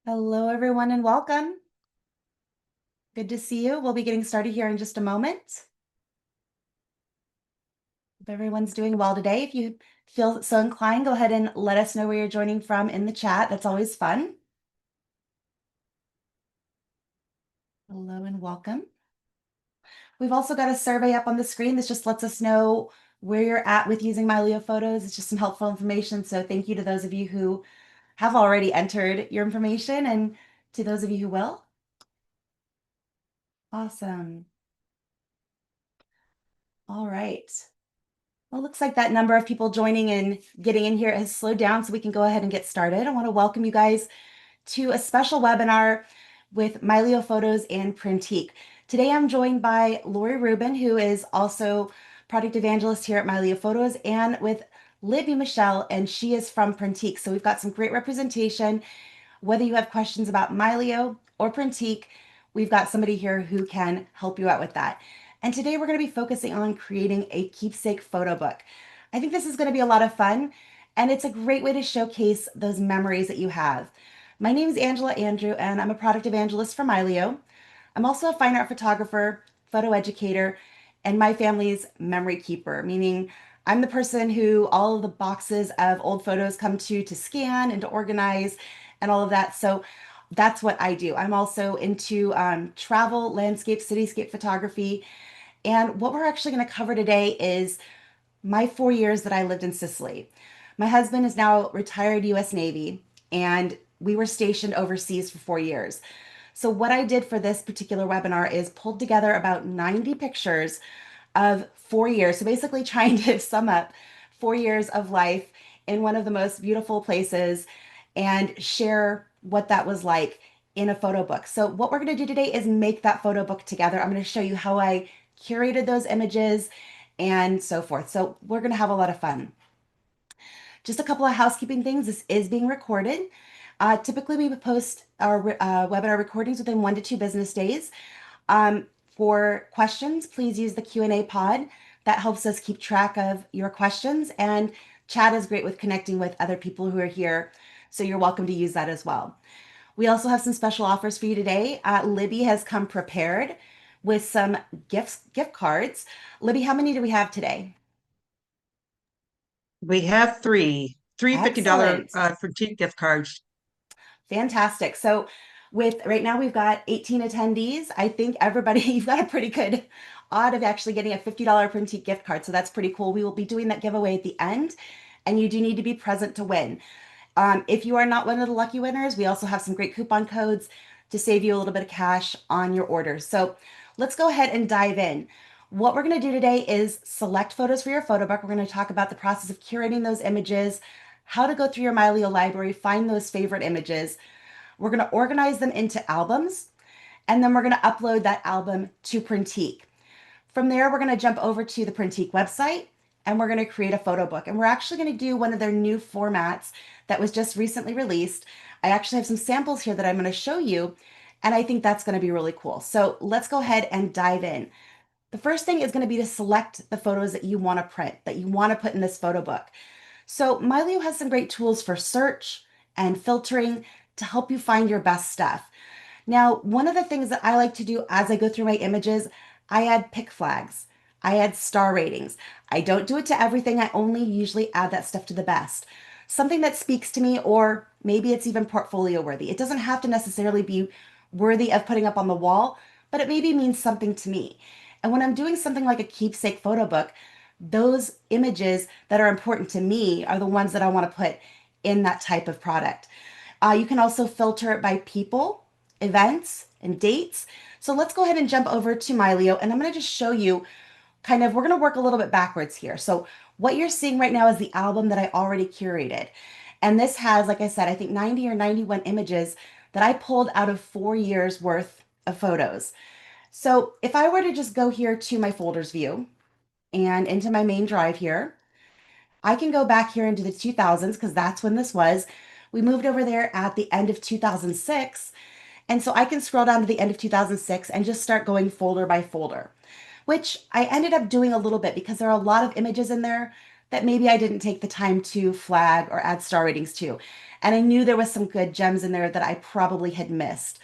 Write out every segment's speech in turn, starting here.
Hello, everyone, and welcome. Good to see you. We'll be getting started here in just a moment. Hope everyone's doing well today. If you feel so inclined, go ahead and let us know where you're joining from in the chat. That's always fun. Hello and welcome. We've also got a survey up on the screen. This just lets us know where you're at with using Mylio Photos. It's just some helpful information. So thank you to those of you who have already entered your information and to those of you who will. Awesome. All right. Well, it looks like that number of people joining and getting in here has slowed down, so we can go ahead and get started. I want to welcome you guys to a special webinar with Mylio Photos and Printique. Today I'm joined by Lori Rubin, who is also product evangelist here at Mylio Photos, and with Libby Michelle, and she is from Printique. So we've got some great representation. Whether you have questions about Mylio or Printique, we've got somebody here who can help you out with that. And today we're going to be focusing on creating a keepsake photo book. I think this is going to be a lot of fun, and it's a great way to showcase those memories that you have. My name is Angela Andrieux, and I'm a product evangelist for Mylio. I'm also a fine art photographer, photo educator, and my family's memory keeper, meaning I'm the person who all of the boxes of old photos come to scan and to organize and all of that. So that's what I do. I'm also into travel, landscape, cityscape photography. And what we're actually going to cover today is my 4 years that I lived in Sicily. My husband is now retired US Navy, and we were stationed overseas for 4 years. So, what I did for this particular webinar is pulled together about 90 pictures of 4 years. So, basically, trying to sum up 4 years of life in one of the most beautiful places and share what that was like in a photo book. So, what we're going to do today is make that photo book together. I'm going to show you how I curated those images and so forth. So, we're going to have a lot of fun. Just a couple of housekeeping things. This is being recorded. Typically, we would post our webinar recordings within 1 to 2 business days. For questions, please use the Q&A pod. That helps us keep track of your questions, and chat is great with connecting with other people who are here, so you're welcome to use that as well. We also have some special offers for you today. Libby has come prepared with some gift cards. Libby, how many do we have today? We have three $50 Excellent. Printique gift cards. Fantastic. So with right now we've got 18 attendees. I think everybody, you've got a pretty good odd of actually getting a $50 Printique gift card. So that's pretty cool. We will be doing that giveaway at the end, and you do need to be present to win. If you are not one of the lucky winners, we also have some great coupon codes to save you a little bit of cash on your orders. So let's go ahead and dive in. What we're going to do today is select photos for your photo book. We're going to talk about the process of curating those images, how to go through your Mylio library, find those favorite images. We're going to organize them into albums, and then we're going to upload that album to Printique. From there, we're going to jump over to the Printique website, and we're going to create a photo book. And we're actually going to do one of their new formats that was just recently released. I actually have some samples here that I'm going to show you, and I think that's going to be really cool. So let's go ahead and dive in. The first thing is going to be to select the photos that you want to print, that you want to put in this photo book. So Mylio has some great tools for search and filtering to help you find your best stuff. Now, one of the things that I like to do as I go through my images, I add pick flags. I add star ratings. I don't do it to everything. I only usually add that stuff to the best. Something that speaks to me, or maybe it's even portfolio worthy. It doesn't have to necessarily be worthy of putting up on the wall, but it maybe means something to me. And when I'm doing something like a keepsake photo book, those images that are important to me are the ones that I want to put in that type of product. You can also filter it by people, events, and dates. So let's go ahead and jump over to Mylio, and I'm going to just show you kind of, we're going to work a little bit backwards here. So what you're seeing right now is the album that I already curated. And this has, like I said, I think 90 or 91 images that I pulled out of 4 years worth of photos. So if I were to just go here to my folders view and into my main drive here, I can go back here into the 2000s because that's when this was. We moved over there at the end of 2006. And so I can scroll down to the end of 2006 and just start going folder by folder, which I ended up doing a little bit because there are a lot of images in there that maybe I didn't take the time to flag or add star ratings to. And I knew there was some good gems in there that I probably had missed.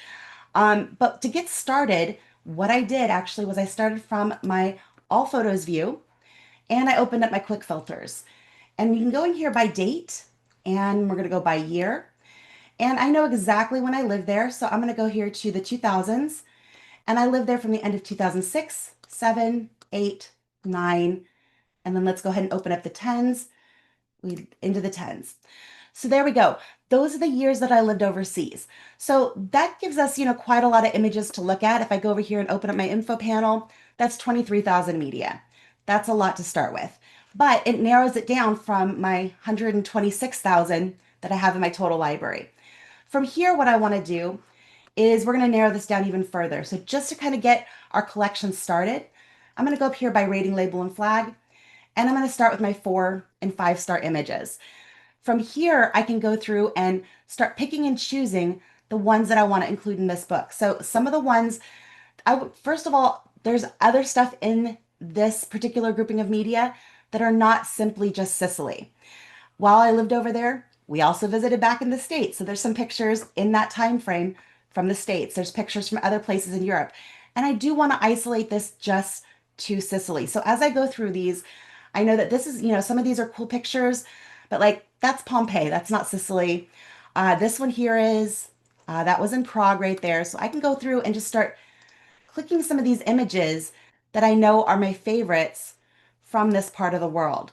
But to get started, what I did actually was I started from my all photos view and I opened up my quick filters. And you can go in here by date and we're going to go by year. And I know exactly when I lived there. So I'm going to go here to the 2000s. And I lived there from the end of 2006, 7, 8, 9. And then let's go ahead and open up the tens, into the tens. So there we go. Those are the years that I lived overseas. So that gives us, quite a lot of images to look at. If I go over here and open up my info panel, that's 23,000 media. That's a lot to start with. But it narrows it down from my 126,000 that I have in my total library. From here, what I want to do is we're going to narrow this down even further. So just to kind of get our collection started, I'm going to go up here by rating, label, and flag, and I'm going to start with my 4 and 5-star images. From here, I can go through and start picking and choosing the ones that I want to include in this book. So some of the ones, first of all, there's other stuff in this particular grouping of media that are not simply just Sicily. While I lived over there, we also visited back in the States. So there's some pictures in that time frame from the States. There's pictures from other places in Europe. And I do want to isolate this just to Sicily. So as I go through these, I know that this is, some of these are cool pictures, but like that's Pompeii, that's not Sicily. This one here is, that was in Prague right there. So I can go through and just start clicking some of these images that I know are my favorites from this part of the world.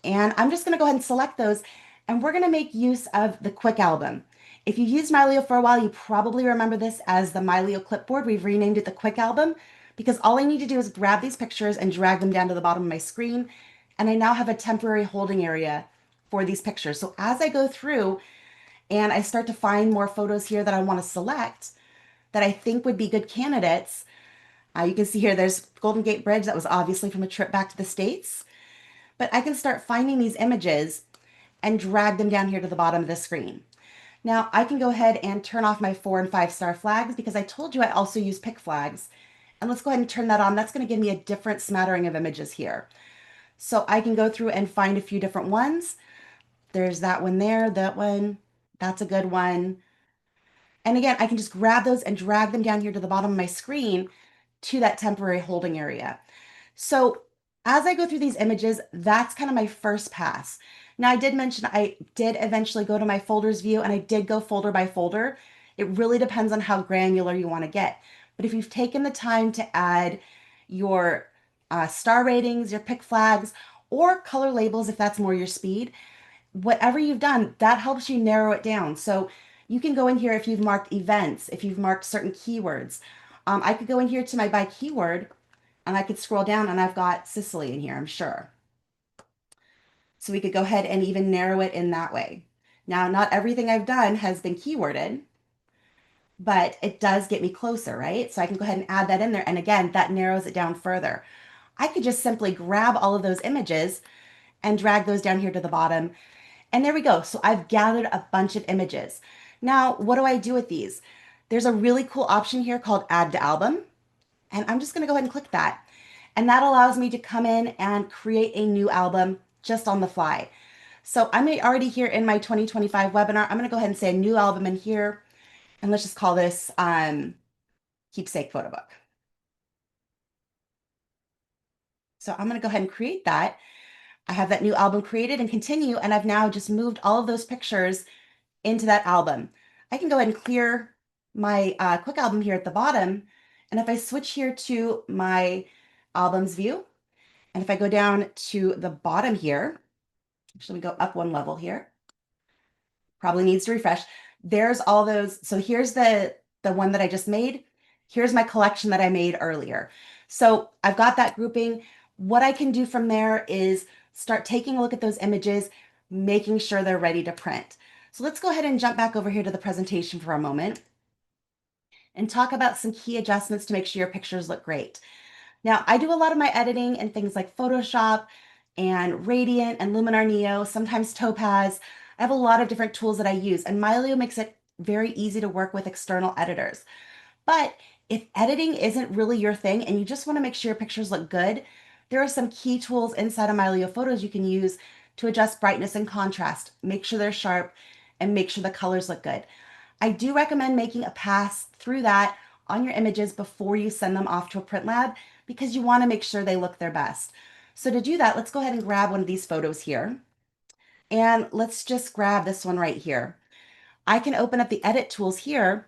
And I'm just going to go ahead and select those and we're going to make use of the quick album. If you've used Mylio for a while, you probably remember this as the Mylio clipboard. We've renamed it the quick album because all I need to do is grab these pictures and drag them down to the bottom of my screen. And I now have a temporary holding area for these pictures. So as I go through and I start to find more photos here that I want to select that I think would be good candidates, you can see here there's Golden Gate Bridge. That was obviously from a trip back to the States. But I can start finding these images and drag them down here to the bottom of the screen. Now I can go ahead and turn off my 4 and 5-star flags because I told you I also use pick flags. And let's go ahead and turn that on. That's going to give me a different smattering of images here. So I can go through and find a few different ones. There's that one there, that one, that's a good one. And again, I can just grab those and drag them down here to the bottom of my screen to that temporary holding area. So as I go through these images, that's kind of my first pass. Now, I did mention I did eventually go to my folders view and I did go folder by folder. It really depends on how granular you want to get. But if you've taken the time to add your star ratings, your pick flags, or color labels, if that's more your speed, whatever you've done, that helps you narrow it down. So you can go in here if you've marked events, if you've marked certain keywords. I could go in here to my by keyword and I could scroll down and I've got Sicily in here, I'm sure. So we could go ahead and even narrow it in that way. Now, not everything I've done has been keyworded, but it does get me closer, right? So I can go ahead and add that in there. And again, that narrows it down further. I could just simply grab all of those images and drag those down here to the bottom. And there we go. So I've gathered a bunch of images. Now, what do I do with these? There's a really cool option here called Add to Album. And I'm just going to go ahead and click that. And that allows me to come in and create a new album just on the fly. So I'm already here in my 2025 webinar. I'm going to go ahead and say a new album in here. And let's just call this Keepsake Photo Book. So I'm going to go ahead and create that. I have that new album created and continue. And I've now just moved all of those pictures into that album. I can go ahead and clear my quick album here at the bottom. And if I switch here to my albums view, and if I go down to the bottom here, actually we go up one level here, probably needs to refresh. There's all those. So here's the one that I just made. Here's my collection that I made earlier. So I've got that grouping. What I can do from there is start taking a look at those images, making sure they're ready to print. So let's go ahead and jump back over here to the presentation for a moment and talk about some key adjustments to make sure your pictures look great. Now, I do a lot of my editing in things like Photoshop and Radiant and Luminar Neo, sometimes Topaz. I have a lot of different tools that I use, and Mylio makes it very easy to work with external editors. But if editing isn't really your thing and you just want to make sure your pictures look good, there are some key tools inside of Mylio Photos you can use to adjust brightness and contrast, make sure they're sharp, and make sure the colors look good. I do recommend making a pass through that on your images before you send them off to a print lab because you want to make sure they look their best. So to do that, let's go ahead and grab one of these photos here. And let's just grab this one right here. I can open up the edit tools here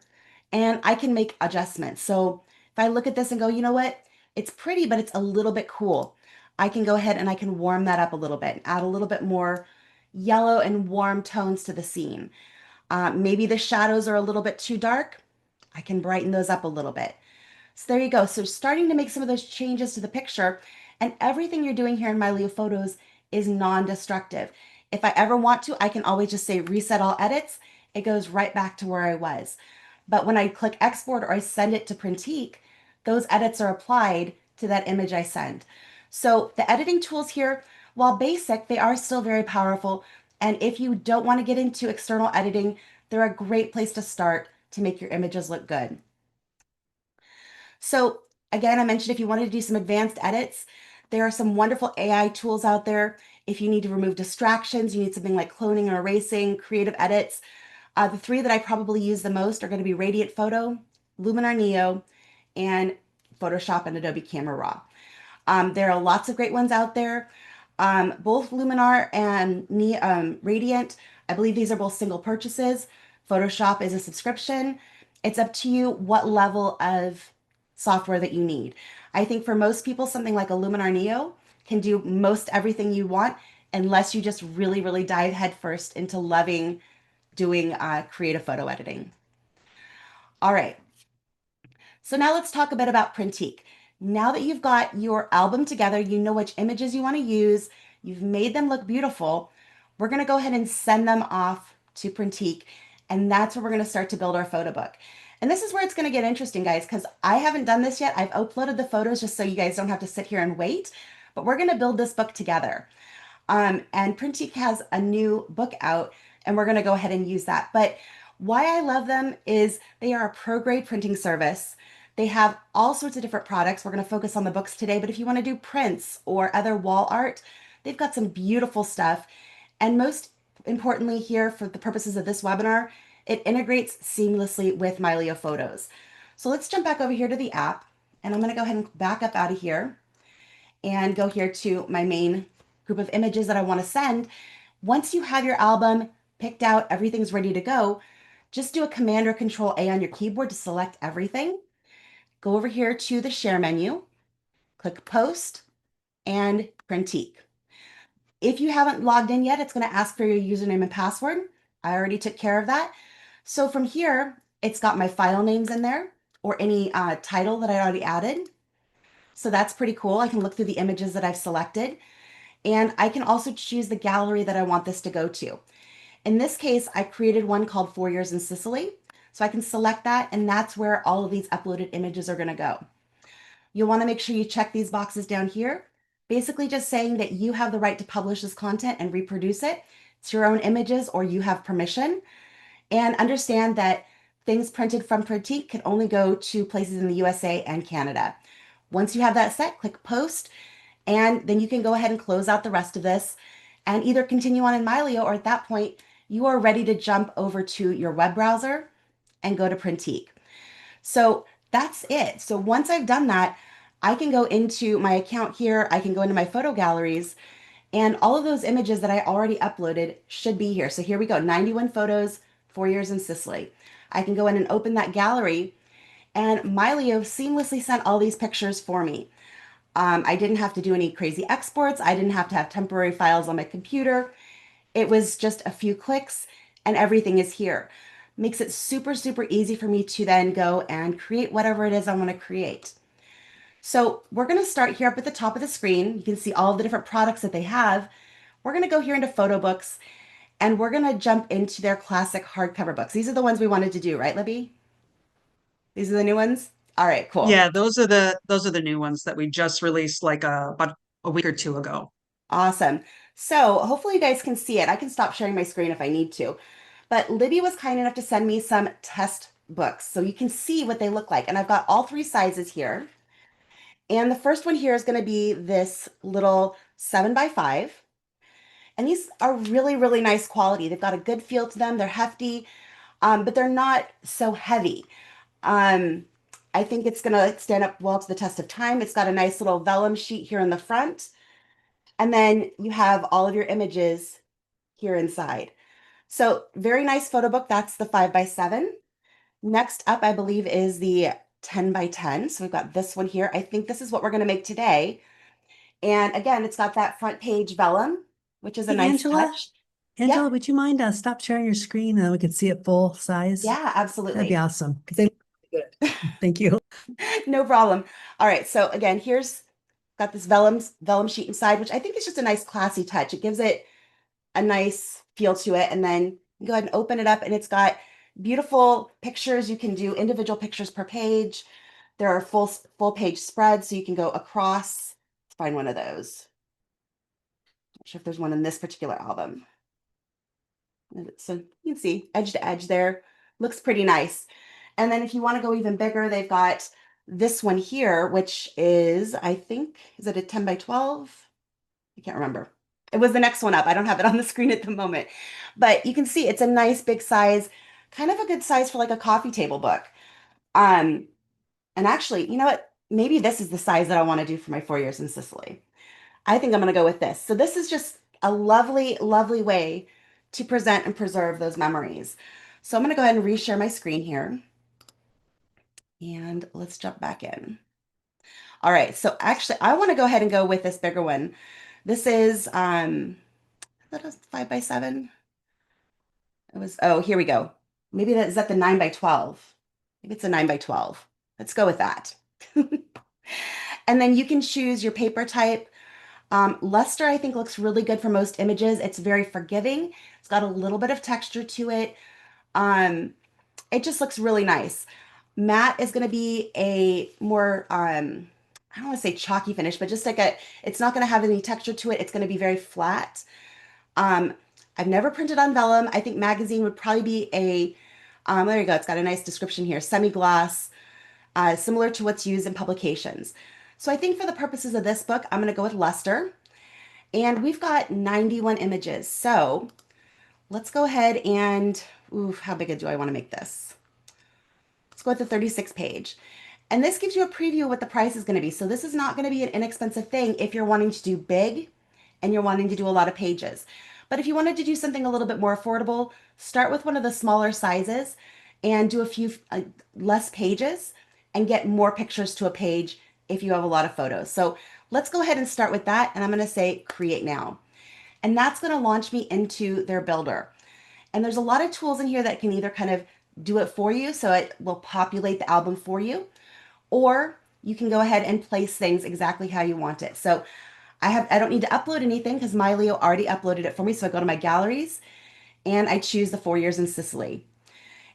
and I can make adjustments. So if I look at this and go, you know what? It's pretty, but it's a little bit cool. I can go ahead and I can warm that up a little bit, add a little bit more yellow and warm tones to the scene. Maybe the shadows are a little bit too dark. I can brighten those up a little bit. So there you go. So starting to make some of those changes to the picture, and everything you're doing here in Mylio Photos is non-destructive. If I ever want to, I can always just say reset all edits. It goes right back to where I was. But when I click export or I send it to Printique, those edits are applied to that image I send. So the editing tools here, while basic, they are still very powerful. And if you don't want to get into external editing, they're a great place to start to make your images look good. So again, I mentioned if you wanted to do some advanced edits, there are some wonderful AI tools out there. If you need to remove distractions, you need something like cloning or erasing, creative edits. The three that I probably use the most are going to be Radiant Photo, Luminar Neo, and Photoshop and Adobe Camera Raw. There are lots of great ones out there. Both Luminar and Radiant, I believe these are both single purchases. Photoshop is a subscription. It's up to you what level of software that you need. I think for most people, something like a Luminar Neo can do most everything you want unless you just really, really dive headfirst into loving doing creative photo editing. All right, so now let's talk a bit about Printique. Now that you've got your album together, you know which images you want to use, you've made them look beautiful, we're going to go ahead and send them off to Printique, and that's where we're going to start to build our photo book. And this is where it's going to get interesting, guys, because I haven't done this yet. I've uploaded the photos just so you guys don't have to sit here and wait, but we're going to build this book together. And Printique has a new book out, and we're going to go ahead and use that. But why I love them is they are a pro-grade printing service. They have all sorts of different products. We're going to focus on the books today, but if you want to do prints or other wall art, they've got some beautiful stuff. And most importantly here, for the purposes of this webinar, it integrates seamlessly with Mylio Photos. So let's jump back over here to the app, and I'm going to go ahead and back up out of here and go here to my main group of images that I want to send. Once you have your album picked out, everything's ready to go, just do a Command or Control A on your keyboard to select everything. Go over here to the Share menu, click Post, and Printique. If you haven't logged in yet, it's going to ask for your username and password. I already took care of that. So from here, it's got my file names in there or any title that I already added. So that's pretty cool. I can look through the images that I've selected. And I can also choose the gallery that I want this to go to. In this case, I created one called 4 Years in Sicily. So I can select that, and that's where all of these uploaded images are going to go. You'll want to make sure you check these boxes down here, basically just saying that you have the right to publish this content and reproduce it. It's your own images or you have permission. And understand that things printed from Printique can only go to places in the USA and Canada. Once you have that set, click Post, and then you can go ahead and close out the rest of this and either continue on in Mylio, or at that point, you are ready to jump over to your web browser and go to Printique. So that's it. So once I've done that, I can go into my account here. I can go into my photo galleries, and all of those images that I already uploaded should be here. So here we go, 91 photos, 4 years in Sicily. I can go in and open that gallery, and Mylio seamlessly sent all these pictures for me. I didn't have to do any crazy exports. I didn't have to have temporary files on my computer. It was just a few clicks and everything is here. Makes it super, super easy for me to then go and create whatever it is I want to create. So we're going to start here up at the top of the screen. You can see all of the different products that they have. We're going to go here into photo books, and we're going to jump into their classic hardcover books. These are the ones we wanted to do, right, Libby? These are the new ones? All right, cool. Yeah, those are the new ones that we just released like about a week or two ago. Awesome. So hopefully you guys can see it. I can stop sharing my screen if I need to. But Libby was kind enough to send me some test books so you can see what they look like. And I've got all three sizes here. And the first one here is going to be this little 7x5. And these are really, really nice quality. They've got a good feel to them. They're hefty, but they're not so heavy. Um, I think it's going to stand up well to the test of time. It's got a nice little vellum sheet here in the front. And then you have all of your images here inside. So very nice photo book. That's the 5x7. Next up, I believe, is the 10x10. So we've got this one here. I think this is what we're going to make today. And again, it's got that front page vellum, which is a Hey, nice Angela, touch. Yep. Angela, would you mind stop sharing your screen and we can see it full size? Yeah, That'd be absolutely. awesome because they look really good. Thank you. No problem. All right. So again, here's got this vellum sheet inside, which I think is just a nice classy touch. It gives it a nice feel to it. And then you go ahead and open it up, and it's got beautiful pictures. You can do individual pictures per page. There are full page spreads, so you can go across. Let's find one of those. Not sure if there's one in this particular album. So you can see edge to edge there. Looks pretty nice. And then if you want to go even bigger, they've got this one here, which is, I think, is it a 10x12? I can't remember. It was the next one up. I don't have it on the screen at the moment. But you can see it's a nice big size, kind of a good size for like a coffee table book. Um, and actually, you know what? Maybe this is the size that I want to do for my 4 years in Sicily. I think I'm going to go with this. So this is just a lovely, lovely way to present and preserve those memories. So I'm going to go ahead and reshare my screen here. And let's jump back in. All right. So actually, I want to go ahead and go with this bigger one. This is that a 5x7? It was, oh, here we go. Maybe that is that the 9x12. Maybe it's a 9x12. Let's go with that. And then you can choose your paper type. Luster, I think, looks really good for most images. It's very forgiving. It's got a little bit of texture to it. Um, it just looks really nice. Matte is going to be a more, I don't want to say chalky finish, but just like it's not going to have any texture to it. It's going to be very flat. Um, I've never printed on vellum. I think magazine would probably be there you go. It's got a nice description here. Semi-gloss, similar to what's used in publications. So I think for the purposes of this book, I'm going to go with luster. And we've got 91 images. So let's go ahead and, ooh, how big do I want to make this? Let's go with the 36 page. And this gives you a preview of what the price is going to be. So this is not going to be an inexpensive thing if you're wanting to do big and you're wanting to do a lot of pages. But if you wanted to do something a little bit more affordable, start with one of the smaller sizes and do a few less pages and get more pictures to a page if you have a lot of photos. So let's go ahead and start with that. And I'm going to say create now. And that's going to launch me into their builder. And there's a lot of tools in here that can either kind of do it for you, so it will populate the album for you, or you can go ahead and place things exactly how you want it. So I don't need to upload anything because Mylio already uploaded it for me. So I go to my galleries and I choose the 4 years in Sicily.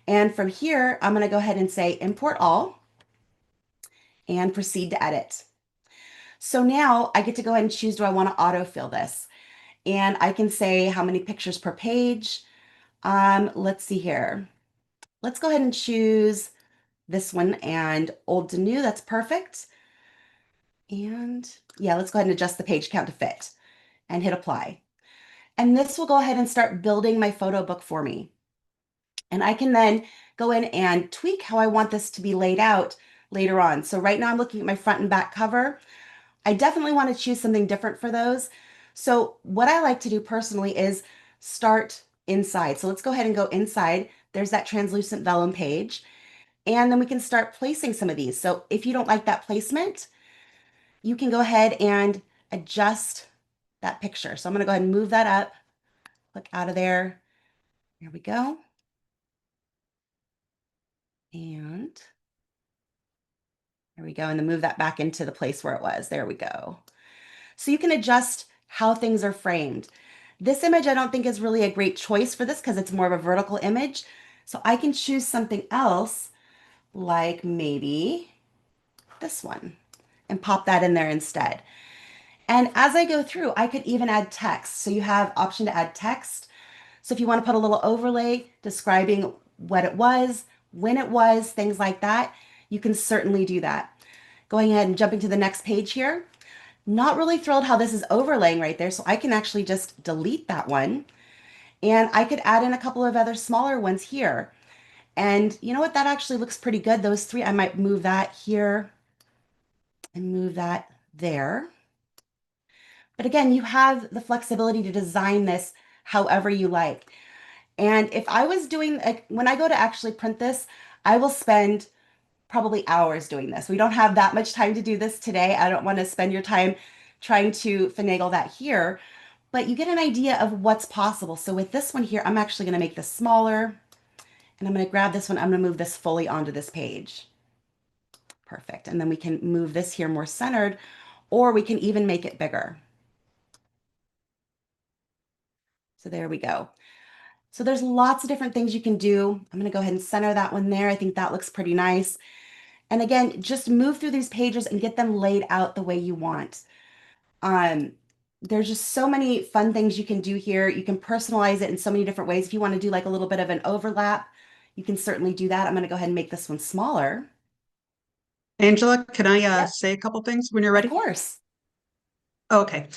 And from here, I'm going to go ahead and say import all and proceed to edit. So now I get to go ahead and choose, do I want to autofill this? And I can say how many pictures per page. Let's see here. Let's go ahead and choose this one and old to new. That's perfect. And yeah, let's go ahead and adjust the page count to fit and hit apply. And this will go ahead and start building my photo book for me. And I can then go in and tweak how I want this to be laid out later on. So right now I'm looking at my front and back cover. I definitely want to choose something different for those. So what I like to do personally is start inside. So let's go ahead and go inside. There's that translucent vellum page. And then we can start placing some of these. So if you don't like that placement, you can go ahead and adjust that picture. So I'm going to go ahead and move that up, click out of there. There we go. And there we go. And then move that back into the place where it was. There we go. So you can adjust how things are framed. This image I don't think is really a great choice for this because it's more of a vertical image. So I can choose something else like maybe this one and pop that in there instead. And as I go through, I could even add text. So you have option to add text. So if you want to put a little overlay describing what it was, when it was, things like that, you can certainly do that. going ahead and jumping to the next page here. Not really thrilled how this is overlaying right there, so I can actually just delete that one. And I could add in a couple of other smaller ones here. And you know what? That actually looks pretty good. Those three, I might move that here and move that there. But again, you have the flexibility to design this however you like. And if I was doing, like, when I go to actually print this, I will spend probably hours doing this. We don't have that much time to do this today. I don't want to spend your time trying to finagle that here, but you get an idea of what's possible. So with this one here, I'm actually going to make this smaller, and I'm going to grab this one. I'm going to move this fully onto this page. Perfect. And then we can move this here more centered, or we can even make it bigger. So there we go. So there's lots of different things you can do. I'm going to go ahead and center that one there. I think that looks pretty nice. And again, just move through these pages and get them laid out the way you want. There's just so many fun things you can do here. You can personalize it in so many different ways. If you want to do like a little bit of an overlap, you can certainly do that. I'm going to go ahead and make this one smaller. Angela, can I Yep, say a couple things when you're of ready? course. Okay.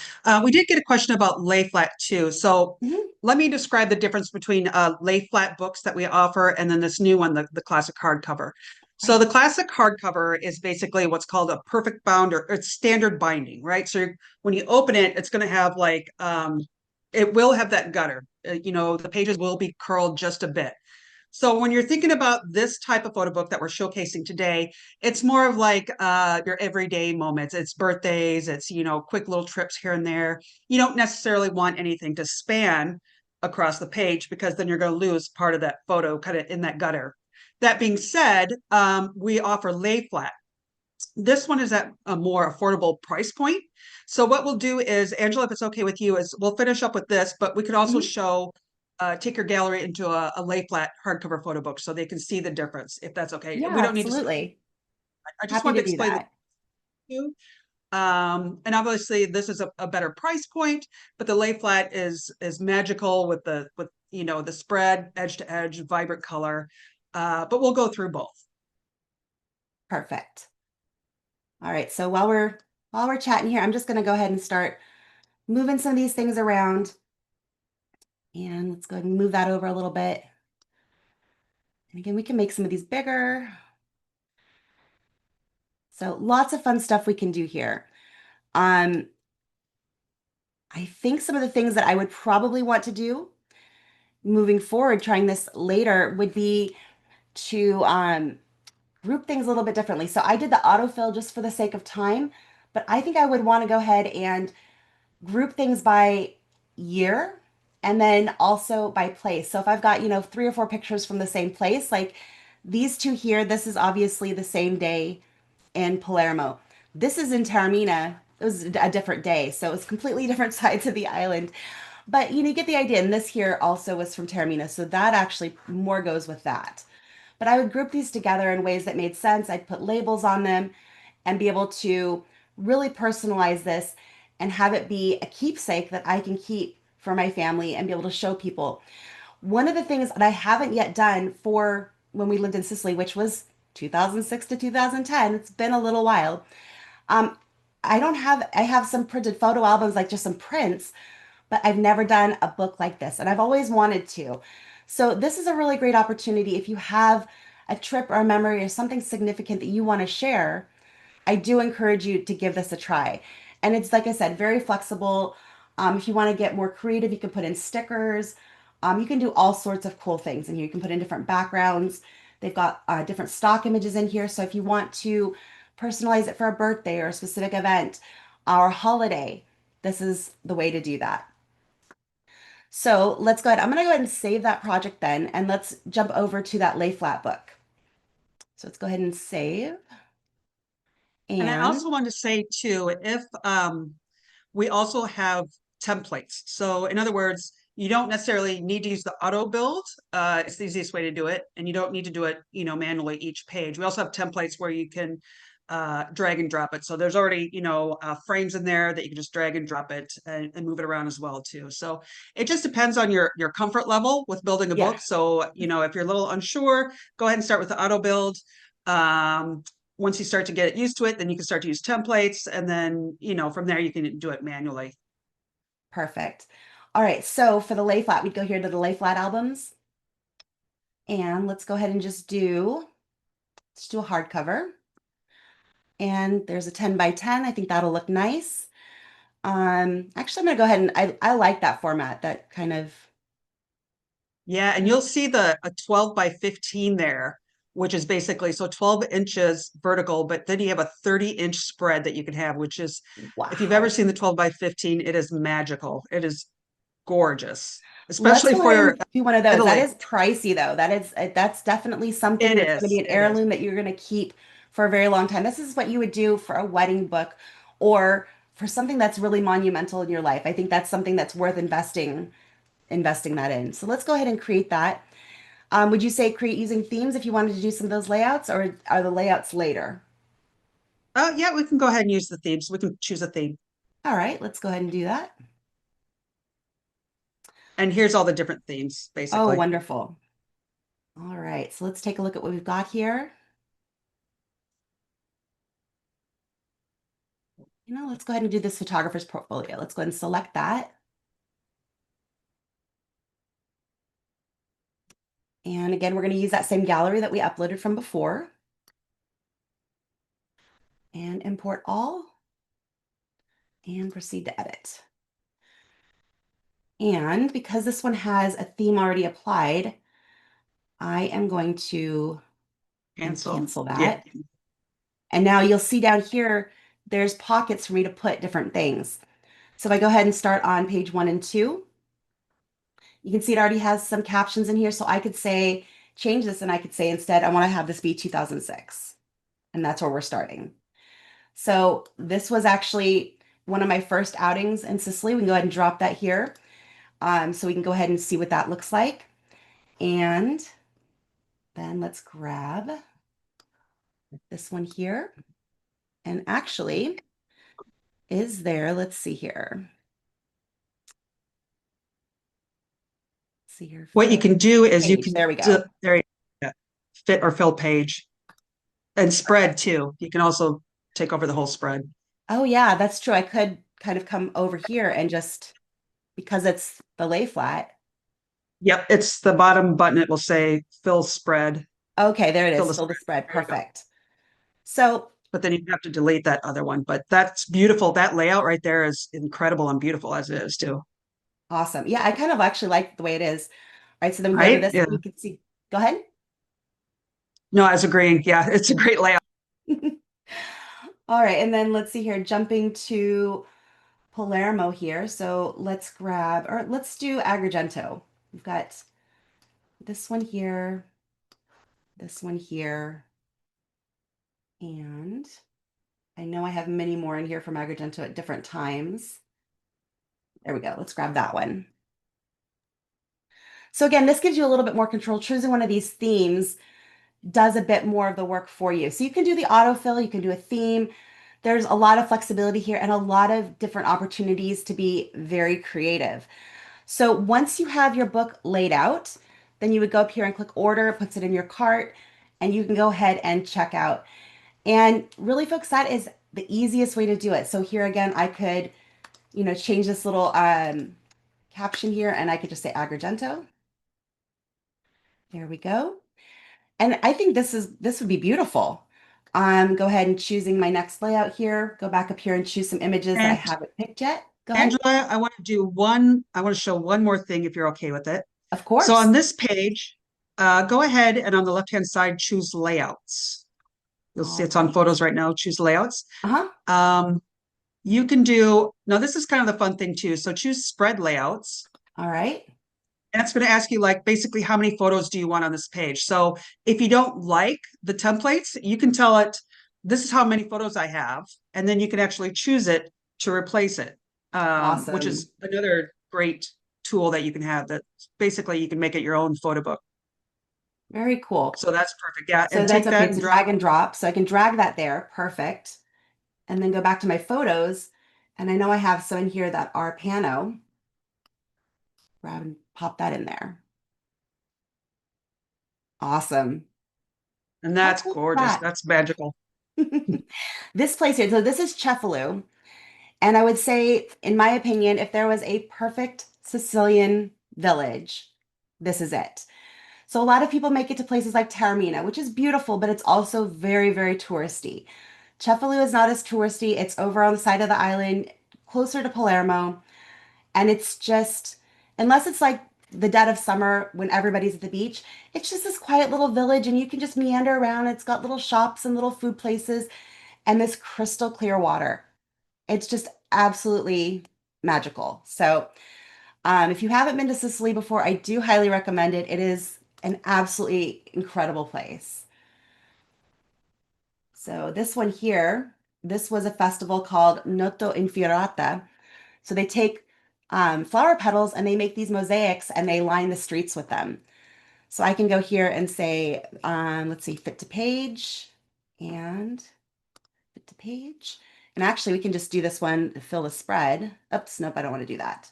We did get a question about lay flat too. So Mhm. let me describe the difference between lay flat books that we offer and then this new one, the classic hardcover. So Right. the classic hardcover is basically what's called a perfect bound, or it's standard binding, right? So when you open it, it's going to have like, it will have that gutter. The pages will be curled just a bit. So when you're thinking about this type of photo book that we're showcasing today, it's more of like your everyday moments. It's birthdays, it's, quick little trips here and there. You don't necessarily want anything to span across the page because then you're going to lose part of that photo kind of in that gutter. That being said, we offer lay flat. This one is at a more affordable price point. So what we'll do is, Angela, if it's okay with you, is we'll finish up with this, but we could also Mhm. show, take your gallery into a lay flat hardcover photo book so they can see the difference, if that's okay. Yeah, We don't need to, absolutely. I just Happy wanted to to do explain the that. two. And obviously this is a better price point, but the lay flat is magical with the spread edge to edge, vibrant color. But we'll go through both. Perfect. All right. So while we're chatting here, I'm just going to go ahead and start moving some of these things around. And let's go ahead and move that over a little bit. And again, we can make some of these bigger. So lots of fun stuff we can do here. Um, I think some of the things that I would probably want to do moving forward, trying this later, would be to group things a little bit differently. So I did the autofill just for the sake of time, but I think I would want to go ahead and group things by year and then also by place. So if I've got, 3 or 4 pictures from the same place, like these two here, this is obviously the same day in Palermo. This is in Taormina. It was a different day, so it was completely different sides of the island. But you get the idea. And this here also was from Taormina, so that actually more goes with that. But I would group these together in ways that made sense. I'd put labels on them and be able to really personalize this and have it be a keepsake that I can keep for my family and be able to show people. One of the things that I haven't yet done for when we lived in Sicily, which was 2006 to 2010, it's been a little while. Um, I have some printed photo albums, like just some prints, but I've never done a book like this, and I've always wanted to. So this is a really great opportunity if you have a trip or a memory or something significant that you want to share. I do encourage you to give this a try. And it's, like I said, very flexible. If you want to get more creative, you can put in stickers. You can do all sorts of cool things in here. You can put in different backgrounds. They've got different stock images in here. So if you want to personalize it for a birthday or a specific event or holiday, this is the way to do that. So let's go ahead. I'm going to go ahead and save that project then, and let's jump over to that lay flat book. So let's go ahead and save. And I And also want to say too, if we also have templates. So in other words, you don't necessarily need to use the auto build. It's the easiest way to do it. And you don't need to do it, manually each page. We also have templates where you can drag and drop it. So there's already, frames in there that you can just drag and drop it and move it around as well too. So it just depends on your comfort level with building a yeah, book. So, if you're a little unsure, go ahead and start with the auto build. once you start to get used to it, then you can start to use templates. And then, from there you can do it manually. Perfect. All right, so for the lay flat, we'd go here to the lay flat albums. And let's go ahead and let's do a hardcover. And there's a 10 by 10. I think that'll look nice. Actually, I'm gonna go ahead and I like that format, that kind of. Yeah, and you'll see a 12 by 15 there, which is basically, so 12 inches vertical, but then you have a 30-inch spread that you can have, which is, if you've ever Wow. seen the 12 by 15, it is magical. It is gorgeous, Let's especially go ahead for and do one of those. That Italy. is pricey though. That's definitely something It that's going to be is. an It is. heirloom that you're going to keep for a very long time. This is what you would do for a wedding book or for something that's really monumental in your life. I think that's something that's worth investing that in. So let's go ahead and create that. Would you say create using themes if you wanted to do some of those layouts, or are the layouts later? Oh, yeah, we can go ahead and use the themes. We can choose a theme. All right, let's go ahead and do that. And here's all the different themes, Oh, basically. wonderful. All right, so let's take a look at what we've got here. Let's go ahead and do this photographer's portfolio. Let's go ahead and select that. And again, we're going to use that same gallery that we uploaded from before. And import all. And proceed to edit. And because this one has a theme already applied, I am going to cancel Yeah. that. And now you'll see down here, there's pockets for me to put different things. So if I go ahead and start on page 1 and 2, you can see it already has some captions in here. So I could say, change this, and I could say instead, I want to have this be 2006. And that's where we're starting. So this was actually one of my first outings in Sicily. We can go ahead and drop that here. So we can go ahead and see what that looks like. And then let's grab this one here. And actually, let's see here. See here. What you can do is you Page. can There we go. fit or fill page and spread too. You can also take over the whole spread. Oh yeah, that's true. I could kind of come over here and just, because it's the lay flat. Yep, it's the bottom button. It will say fill spread. Okay, there it Fill is. the Fill the spread. spread. There you go. Perfect. So, But then you have to delete that other one. But that's beautiful. That layout right there is incredible and beautiful as it is too. awesome. Yeah, I kind of actually like the way it is. All right, so then we go to Right? this Yeah. and you can see. Go ahead. No, I was agreeing. Yeah, it's a great layout. All right, and then let's see here, jumping to Palermo here. So let's do Agrigento. We've got this one here, and I know I have many more in here from Agrigento at different times. There we go. Let's grab that one. So again, this gives you a little bit more control. Choosing one of these themes does a bit more of the work for you. So you can do the autofill, you can do a theme. There's a lot of flexibility here and a lot of different opportunities to be very creative. So once you have your book laid out, then you would go up here and click order, it puts it in your cart, and you can go ahead and check out. And really, folks, that is the easiest way to do it. So here again, I could, change this little caption here, and I could just say Agrigento. There we go. And I think this would be beautiful. Go ahead and choosing my next layout here. Go back up here and choose some images that I And haven't picked yet. Go ahead. Angela, I want to show one more thing if you're okay with it. Of So course. on this page, go ahead and on the left-hand side, choose layouts. You'll see All it's on right. photos right now. Choose layouts. Uh-huh. You can do, now this is kind of the fun thing too. So choose spread layouts. All right. And it's going to ask you like basically how many photos do you want on this page? So if you don't like the templates, you can tell it, this is how many photos I have. And then you can actually choose it to replace it, which Awesome. is another great tool that you can have that basically you can make it your own photo book. Very cool. So that's perfect. Yeah. So And that's take okay. that It's and a drop. drag and drop. So I can drag that there. Perfect. And then go back to my photos. And I know I have some in here that are pano. Grab and pop that in there. Awesome. And How that's cool is gorgeous. that? That's magical. This place here, so this is Cefalù. And I would say, in my opinion, if there was a perfect Sicilian village, this is it. So a lot of people make it to places like Taormina, which is beautiful, but it's also very, very touristy. Cefalù is not as touristy. It's over on the side of the island, closer to Palermo. And it's just, unless it's like the dead of summer when everybody's at the beach, it's just this quiet little village and you can just meander around. It's got little shops and little food places and this crystal clear water. It's just absolutely magical. So, if you haven't been to Sicily before, I do highly recommend it. It is an absolutely incredible place. So, this one here, this was a festival called Noto Infiorata. So, they take flower petals and they make these mosaics and they line the streets with them. So, I can go here and say, let's see, fit to page and fit to page. And actually, we can just do this one to fill the spread. Oops, nope, I don't want to do that.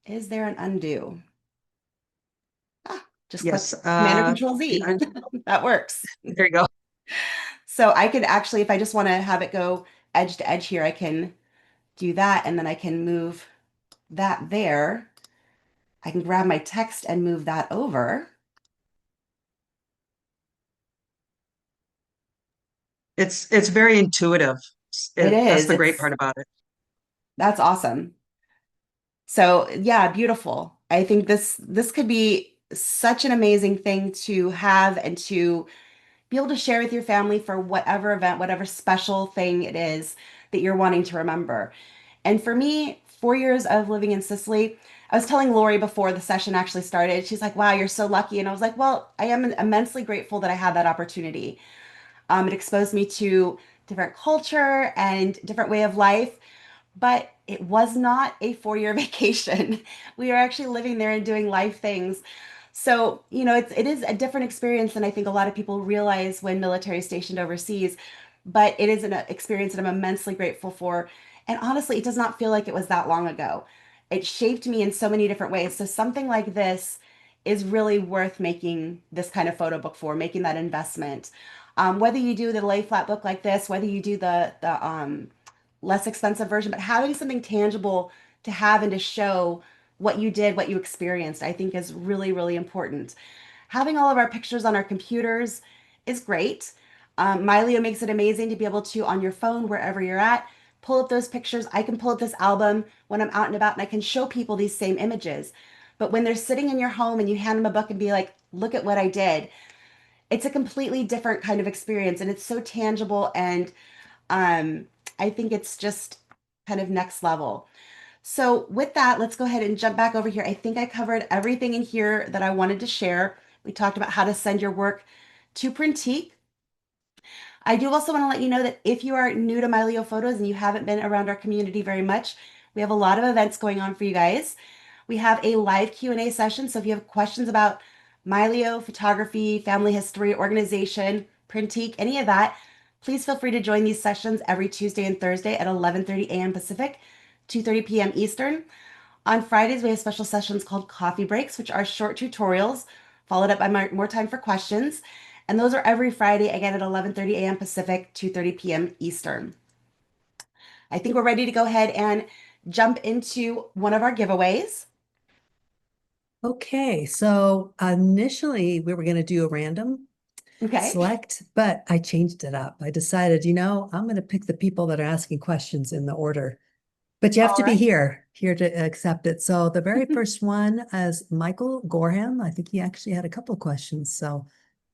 Is there an undo? Ah, just click Yes. Command or Control Z. That works. There you go. So I could actually, if I just want to have it go edge to edge here, I can do that and then I can move that there. I can grab my text and move that over. It's very intuitive. It That's is. the great part about it. That's awesome. So yeah, beautiful. I think this could be such an amazing thing to have and to be able to share with your family for whatever event, whatever special thing it is that you're wanting to remember. And for me, 4 years of living in Sicily, I was telling Lori before the session actually started, she's like, wow, you're so lucky. And I was like, well, I am immensely grateful that I had that opportunity. It exposed me to different culture and different way of life, but it was not a 4 year vacation. We are actually living there and doing life things. So, it is a different experience than I think a lot of people realize when military stationed overseas, but it is an experience that I'm immensely grateful for. And honestly, it does not feel like it was that long ago. It shaped me in so many different ways. So something like this is really worth making this kind of photo book for, making that investment. Whether you do the lay flat book like this, whether you do the less expensive version, but having something tangible to have and to show what you did, what you experienced, I think is really, really important. Having all of our pictures on our computers is great. Mylio makes it amazing to be able to, on your phone, wherever you're at, pull up those pictures. I can pull up this album when I'm out and about and I can show people these same images. But when they're sitting in your home and you hand them a book and be like, look at what I did, it's a completely different kind of experience and it's so tangible and um, I think it's just kind of next level. So with that, let's go ahead and jump back over here. I think I covered everything in here that I wanted to share. We talked about how to send your work to Printique. I do also want to let you know that if you are new to Mylio Photos and you haven't been around our community very much, we have a lot of events going on for you guys. We have a live Q&A session, so if you have questions about Mylio, photography, family history, organization, Printique, any of that, please feel free to join these sessions every Tuesday and Thursday at 11:30 a.m. Pacific, 2:30 p.m. Eastern. On Fridays, we have special sessions called coffee breaks, which are short tutorials followed up by more time for questions. And those are every Friday, again at 11:30 a.m. Pacific, 2:30 p.m. Eastern. I think we're ready to go ahead and jump into one of our giveaways. Okay, so initially we were going to do a random Okay. select, but I changed it up. I decided, I'm going to pick the people that are asking questions in the order, but you have All to be right. here to accept it. So the very first one is Michael Gorham. I think he actually had a couple questions. So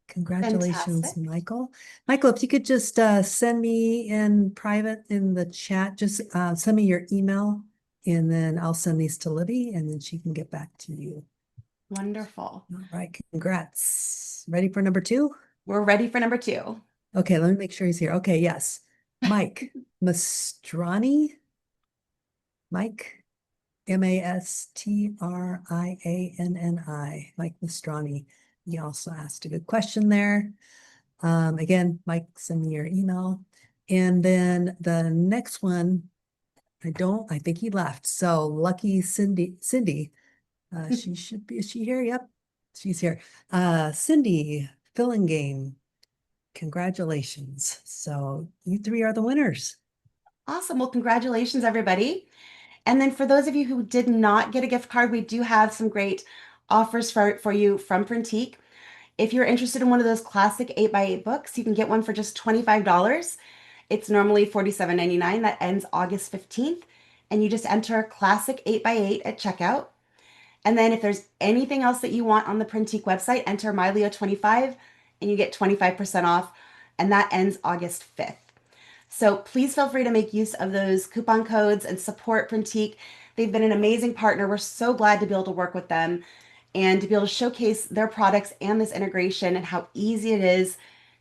congratulations, Fantastic. Michael. Michael, if you could just send me in private in the chat, just send me your email and then I'll send these to Libby and then she can get back to you. Wonderful. All right, congrats. Ready for number two? We're ready for number two. Okay, let me make sure he's here. Okay, yes. Mike Mastrani. Mike, Mastrianni. Mike Mastrani. He also asked a good question there. Again, Mike, send me your email. And then the next one, I think he left. So lucky Cindy, she should be, is she here? Yep, she's here. Cindy, filling game. Congratulations. So you three are the winners. Awesome. Well, congratulations, everybody. And then for those of you who did not get a gift card, we do have some great offers for you from Printique. If you're interested in one of those classic 8x8 books, you can get one for just $25. It's normally $47.99. That ends August 15th. And you just enter classic 8x8 at checkout. And then if there's anything else that you want on the Printique website, enter Mylio25 and you get 25% off. And that ends August 5th. So please feel free to make use of those coupon codes and support Printique. They've been an amazing partner. We're so glad to be able to work with them and to be able to showcase their products and this integration and how easy it is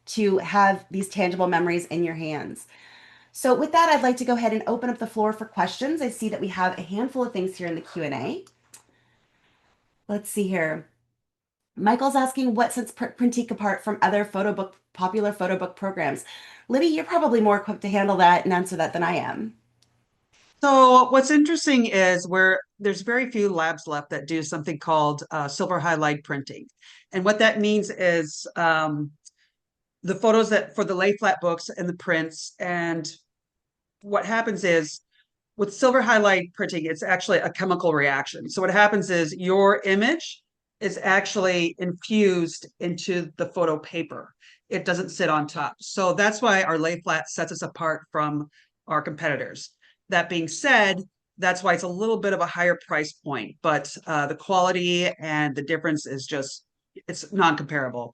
to have these tangible memories in your hands. So with that, I'd like to go ahead and open up the floor for questions. I see that we have a handful of things here in the Q&A. Let's see here. Michael's asking what sets Printique apart from other popular photo book programs. Libby, you're probably more equipped to handle that and answer that than I am. So what's interesting is where there's very few labs left that do something called silver highlight printing. And what that means is the photos that for the lay flat books and the prints. And what happens is with silver highlight printing, it's actually a chemical reaction. So what happens is your image is actually infused into the photo paper. It doesn't sit on top. So that's why our lay flat sets us apart from our competitors. That being said, that's why it's a little bit of a higher price point, but the quality and the difference is just, it's non-comparable.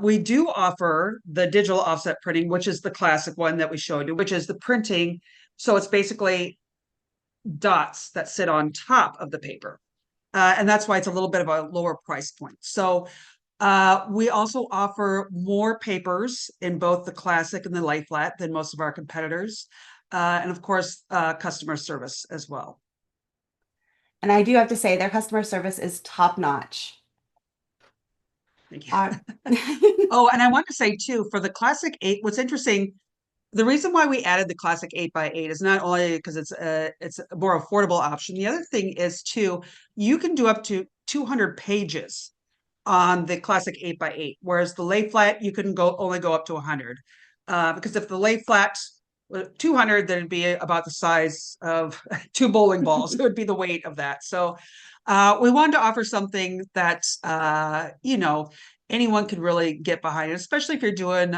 We do offer the digital offset printing, which is the classic one that we showed you, which is the printing. So it's basically dots that sit on top of the paper. And that's why it's a little bit of a lower price point. So we also offer more papers in both the classic and the lay flat than most of our competitors. And of course, customer service as well. And I do have to say their customer service is top notch. Thank you. Uh, Oh, and I want to say too, for the classic 8, what's interesting, the reason why we added the classic 8x8 is not only because it's a more affordable option. The other thing is too, you can do up to 200 pages on the classic 8x8, whereas the lay flat you can only go up to 100. Because if the lay flat 200, then it'd be about the size of 2 bowling balls. It would be the weight of that. So we wanted to offer something that anyone could really get behind, especially if you're doing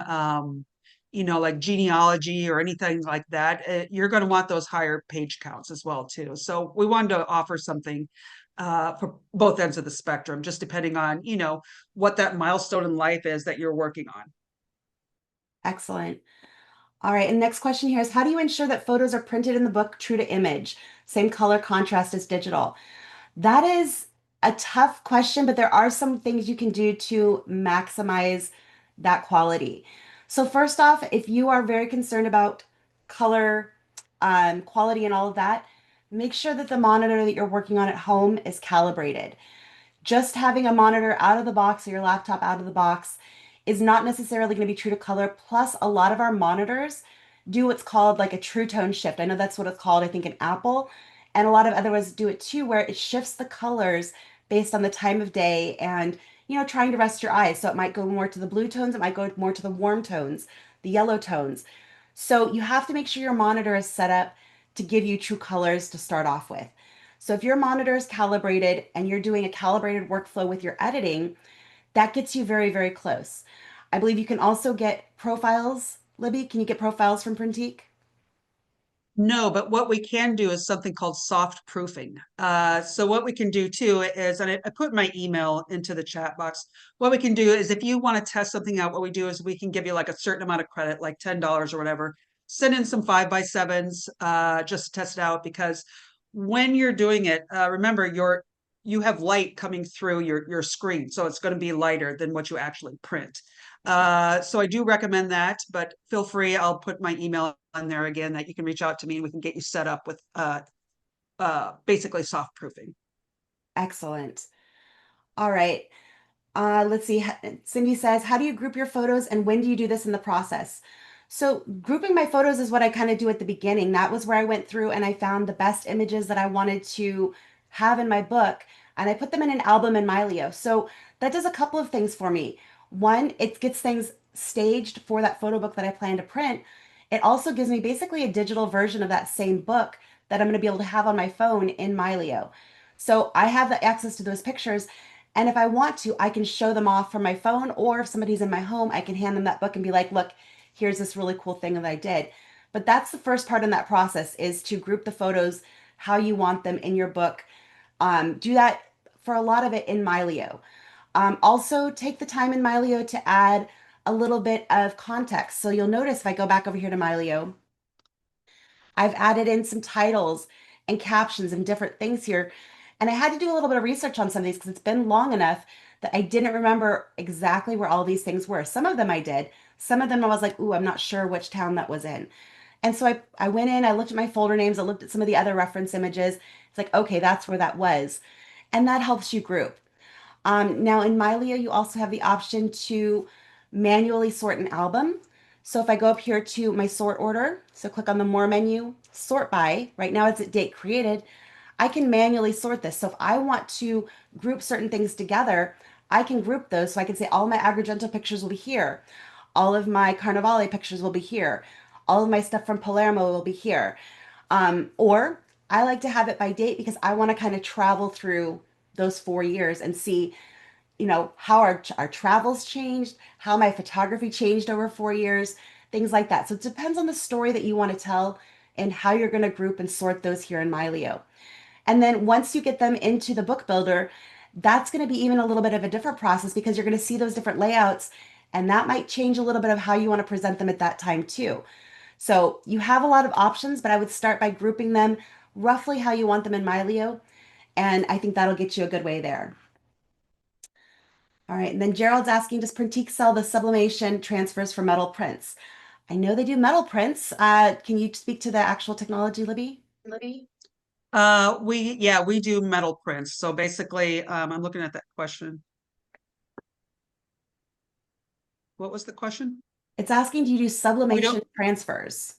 like genealogy or anything like that. You're going to want those higher page counts as well too. So we wanted to offer something for both ends of the spectrum, just depending on what that milestone in life is that you're working on. Excellent. All right, and next question here is how do you ensure that photos are printed in the book true to image, same color contrast as digital? That is a tough question, but there are some things you can do to maximize that quality. So first off, if you are very concerned about color, quality and all of that, make sure that the monitor that you're working on at home is calibrated. Just having a monitor out of the box or your laptop out of the box is not necessarily going to be true to color. Plus, a lot of our monitors do what's called like a true tone shift. I know that's what it's called, I think, in Apple. And a lot of other ones do it too, where it shifts the colors based on the time of day and, trying to rest your eyes. So it might go more to the blue tones, it might go more to the warm tones, the yellow tones. So you have to make sure your monitor is set up to give you true colors to start off with. So if your monitor is calibrated and you're doing a calibrated workflow with your editing, that gets you very, very close. I believe you can also get profiles. Libby, can you get profiles from Printique? No, but what we can do is something called soft proofing. So what we can do too is, and I put my email into the chat box. What we can do is if you want to test something out, what we do is we can give you like a certain amount of credit, like $10 or whatever. Send in some 5x7s just to test it out, because when you're doing it, remember you have light coming through your screen, so it's going to be lighter than what you actually print. So I do recommend that, but feel free. I'll put my email on there again that you can reach out to me and we can get you set up with basically soft proofing. Excellent. All right. Let's see. Cindy says, how do you group your photos and when do you do this in the process? So grouping my photos is what I kind of do at the beginning. That was where I went through and I found the best images that I wanted to have in my book and I put them in an album in Mylio. So that does a couple of things for me. One, it gets things staged for that photo book that I plan to print, it also gives me basically a digital version of that same book that I'm going to be able to have on my phone in Mylio. So I have the access to those pictures. And if I want to, I can show them off from my phone, or if somebody's in my home, I can hand them that book and be like, look, here's this really cool thing that I did. But that's the first part in that process, is to group the photos how you want them in your book. Do that for a lot of it in Mylio. Also, take the time in Mylio to add a little bit of context. So you'll notice if I go back over here to Mylio, I've added in some titles and captions and different things here. And I had to do a little bit of research on some of these because it's been long enough that I didn't remember exactly where all these things were. Some of them I did. Some of them I was like, ooh, I'm not sure which town that was in. And so I went in, I looked at my folder names, I looked at some of the other reference images. It's like, okay, that's where that was. And that helps you group. Now in Mylio, you also have the option to manually sort an album. So if I go up here to my sort order, so click on the more menu, sort by, right now it's at date created, I can manually sort this. So if I want to group certain things together, I can group those. So I can say all my Agrigento pictures will be here. All of my Carnivale pictures will be here. All of my stuff from Palermo will be here. Or I like to have it by date because I want to kind of travel through those 4 years and see, how our travels changed, how my photography changed over 4 years, things like that. So it depends on the story that you want to tell and how you're going to group and sort those here in Mylio. And then once you get them into the book builder, that's going to be even a little bit of a different process because you're going to see those different layouts, and that might change a little bit of how you want to present them at that time too. So you have a lot of options, but I would start by grouping them roughly how you want them in Mylio, and I think that'll get you a good way there. All right, and then Gerald's asking, does Printique sell the sublimation transfers for metal prints? I know they do metal prints. Can you speak to the actual technology, Libby? We do metal prints. So basically, I'm looking at that question. What was the question? It's asking, do you do We sublimation don't, transfers?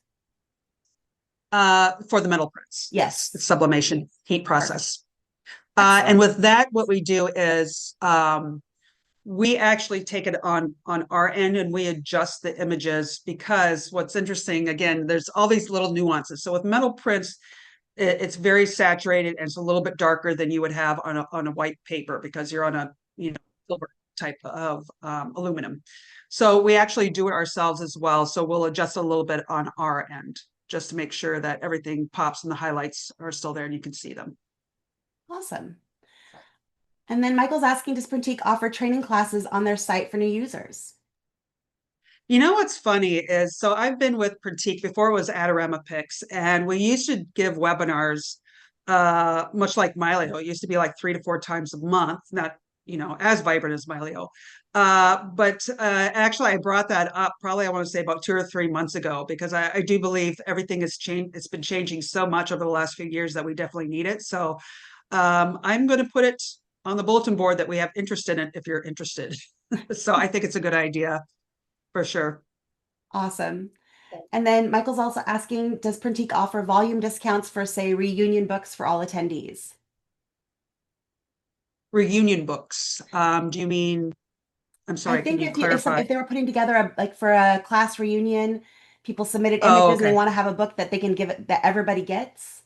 for the metal prints. Yes. It's sublimation heat process. Excellent. And with that, what we do is, we actually take it on our end and we adjust the images, because what's interesting, again, there's all these little nuances. So with metal prints, it's very saturated and it's a little bit darker than you would have on a white paper, because you're on a silver type of aluminum. So we actually do it ourselves as well. So we'll adjust a little bit on our end just to make sure that everything pops and the highlights are still there and you can see them. Awesome. And then Michael's asking, does Printique offer training classes on their site for new users? You know what's funny is, so I've been with Printique before it was Adorama Picks, and we used to give webinars, much like Mylio. It used to be like 3 to 4 times a month, not as vibrant as Mylio. But actually, I brought that up probably, I want to say, about 2 or 3 months ago, because I do believe everything has changed. It's been changing so much over the last few years that we definitely need it. So I'm going to put it on the bulletin board that we have interest in it if you're interested. So I think it's a good idea for sure. Awesome. And then Michael's also asking, does Printique offer volume discounts for, say, reunion books for all attendees? Reunion books. Do you mean, I'm I sorry, can think you if clarify? they were putting together like for a class reunion, people submitted Oh, images and they okay. want to have a book that they can give it that everybody gets.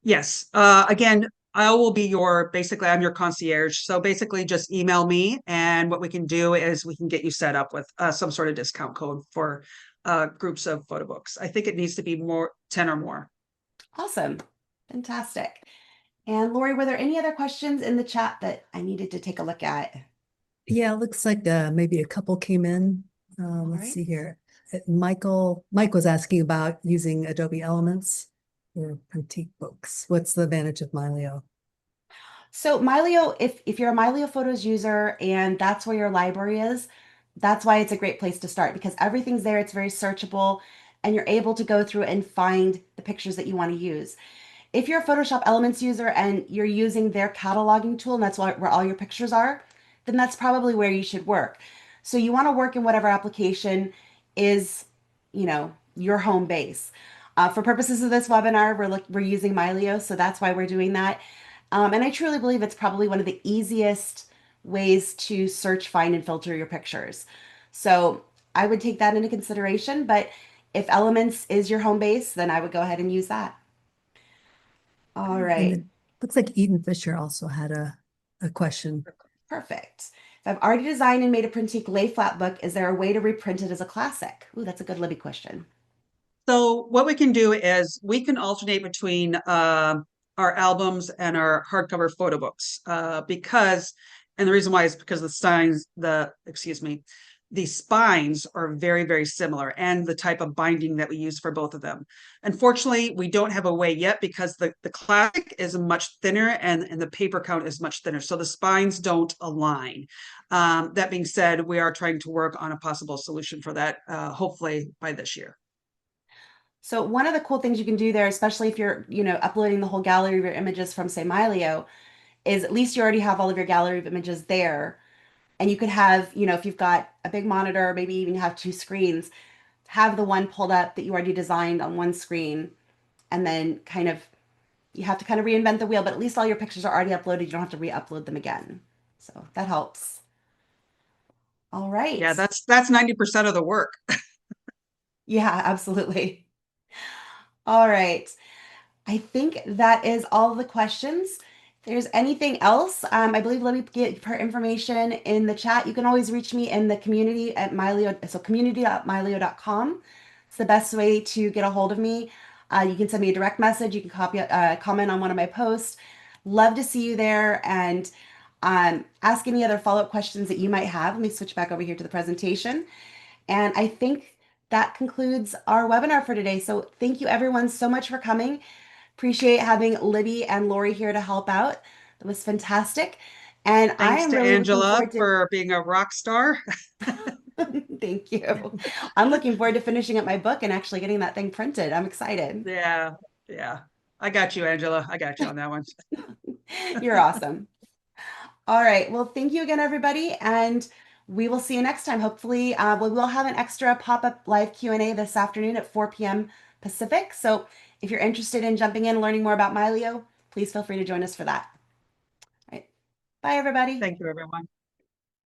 Yes. Again, I will be basically, I'm your concierge. So basically just email me, and what we can do is we can get you set up with some sort of discount code for groups of photo books. I think it needs to be 10 or more. Awesome. Fantastic. And Lori, were there any other questions in the chat that I needed to take a look at? Yeah, it looks like maybe a couple came in. Let's right. see here. Mike was asking about using Adobe Elements for Printique books. What's the advantage of Mylio? So Mylio, if you're a Mylio Photos user and that's where your library is, that's why it's a great place to start, because everything's there. It's very searchable and you're able to go through and find the pictures that you want to use. If you're a Photoshop Elements user and you're using their cataloging tool, and that's where all your pictures are, then that's probably where you should work. So you want to work in whatever application is, your home base. For purposes of this webinar, we're using Mylio, so that's why we're doing that. And I truly believe it's probably one of the easiest ways to search, find, and filter your pictures. So I would take that into consideration. But if Elements is your home base, then I would go ahead and use that. All And right. it looks like Eden Fisher also had a question. Perfect. If I've already designed and made a Printique lay flat book, is there a way to reprint it as a classic? Ooh, that's a good Libby question. So what we can do is we can alternate between our albums and our hardcover photo books because, and the reason why is because the spines are very, very similar and the type of binding that we use for both of them. Unfortunately, we don't have a way yet because the classic is much thinner and the paper count is much thinner. So the spines don't align. That being said, we are trying to work on a possible solution for that, hopefully by this year. So one of the cool things you can do there, especially if you're, uploading the whole gallery of your images from, say, Mylio, is at least you already have all of your gallery of images there. And you could have, if you've got a big monitor, maybe even you have two screens, have the one pulled up that you already designed on one screen, and then you have to kind of reinvent the wheel, but at least all your pictures are already uploaded. You don't have to re-upload them again. So that helps. All right. Yeah, that's 90% of the work. Yeah, absolutely. All right. I think that is all the questions. If there's anything else, I believe let me get her information in the chat. You can always reach me in the community at Mylio, so community.mylio.com. It's the best way to get a hold of me. You can send me a direct message. You can comment on one of my posts. Love to see you there and ask any other follow-up questions that you might have. Let me switch back over here to the presentation. And I think that concludes our webinar for today. So thank you everyone so much for coming. Appreciate having Libby and Lori here to help out. That was fantastic. And I Thanks am to really looking Angela forward to, for being a rock star. thank you. I'm looking forward to finishing up my book and actually getting that thing printed. I'm excited. Yeah, yeah. I got you, Angela. I got you on that one. You're awesome. All right. Well, thank you again, everybody. And we will see you next time. Hopefully, we will have an extra pop-up live Q&A this afternoon at 4 p.m. Pacific. So if you're interested in jumping in and learning more about Mylio, please feel free to join us for that. All right. Bye, everybody. Thank you, everyone.